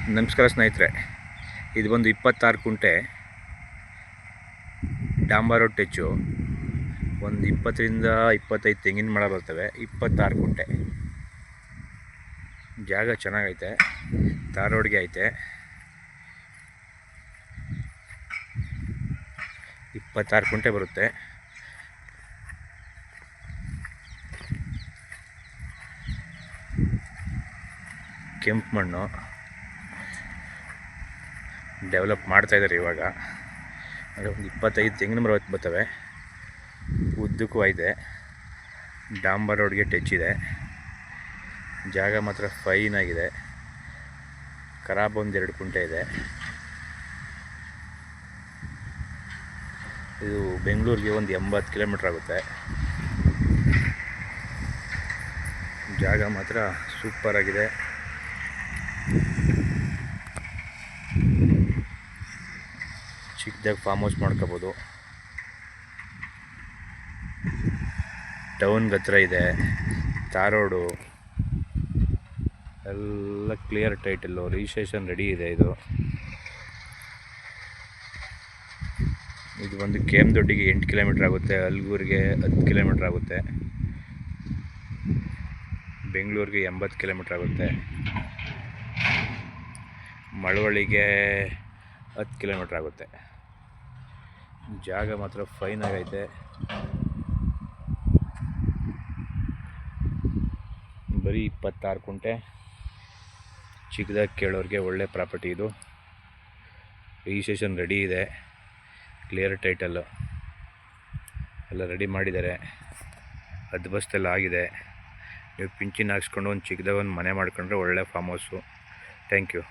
ನಮಸ್ಕಾರ ಸ್ನೇಹಿತರೆ, ಇದು ಬಂದು 26 ಕುಂಟೆ ಡಾಂಬರ್ ರೋಡ್ ಟೆಚ್ಚು. ಒಂದು 20ರಿಂದ 25 ತೆಂಗಿನ ಮರ ಬರ್ತವೆ. 26 ಕುಂಟೆ ಜಾಗ ಚೆನ್ನಾಗೈತೆ, ತಾರ್ ರೋಡ್ಗೆ ಐತೆ. 26 ಕುಂಟೆ ಬರುತ್ತೆ. ಕೆಂಪು ಮಣ್ಣು ಡೆವಲಪ್ ಮಾಡ್ತಾಯಿದ್ದಾರೆ ಇವಾಗ. ಒಂದು 25 ತೆಂಗಿನ ಮರ ಬರ್ತವೆ. ಉದ್ದಕ್ಕೂ ಐತೆ. ಡಾಂಬರ್ ರೋಡ್ಗೆ ಟಚ್ ಇದೆ. ಜಾಗ ಮಾತ್ರ ಫೈನ್ ಆಗಿದೆ. ಖರಾಬ್ ಒಂದು 2 ಕುಂಟೆ ಇದೆ. ಇದು ಬೆಂಗಳೂರಿಗೆ ಒಂದು 80 ಕಿಲೋಮೀಟ್ರ್ ಆಗುತ್ತೆ. ಜಾಗ ಮಾತ್ರ ಸೂಪರ್ ಆಗಿದೆ. ಚಿಕ್ಕದಾಗಿ ಫಾರ್ಮ್ ಹೌಸ್ ಮಾಡ್ಕೋಬೋದು. ಟೌನ್ಗೆ ಹತ್ರ ಇದೆ. ತಾರ್ ರೋಡು ಎಲ್ಲ ಕ್ಲಿಯರ್ ಟೈಟಲ್ಲು, ರಿಜಿಸ್ಟ್ರೇಷನ್ ರೆಡಿ ಇದೆ. ಇದು ಬಂದು KM ದೊಡ್ಡಿಗೆ 8 ಕಿಲೋಮೀಟ್ರ್ ಆಗುತ್ತೆ. ಅಲ್ಗೂರಿಗೆ 10 ಕಿಲೋಮೀಟ್ರ್ ಆಗುತ್ತೆ. ಬೆಂಗಳೂರಿಗೆ 80 ಕಿಲೋಮೀಟ್ರ್ ಆಗುತ್ತೆ. ಮಳವಳ್ಳಿಗೆ 10 ಕಿಲೋಮೀಟ್ರ್ ಆಗುತ್ತೆ. ಜಾಗ ಮಾತ್ರ ಫೈನ್ ಆಗೈತೆ. ಬರೀ 26 ಕುಂಟೆ. ಚಿಕ್ಕದಾಗಿ ಕೇಳೋರಿಗೆ ಒಳ್ಳೆ ಪ್ರಾಪರ್ಟಿ ಇದು. ರಿಜಿಸ್ಟ್ರೇಷನ್ ರೆಡಿ ಇದೆ. ಕ್ಲಿಯರ್ ಟೈಟಲ್ಲು ಎಲ್ಲ ರೆಡಿ ಮಾಡಿದ್ದಾರೆ. ಹದ್ಬಸ್ತೆಲ್ಲ ಆಗಿದೆ. ನೀವು ಪಿಂಚಿನ ಹಾಕ್ಸ್ಕೊಂಡು ಒಂದು ಚಿಕ್ಕದಾಗ ಒಂದು ಮನೆ ಮಾಡ್ಕೊಂಡ್ರೆ ಒಳ್ಳೆ ಫಾರ್ಮ್ ಹೌಸು. Thank you.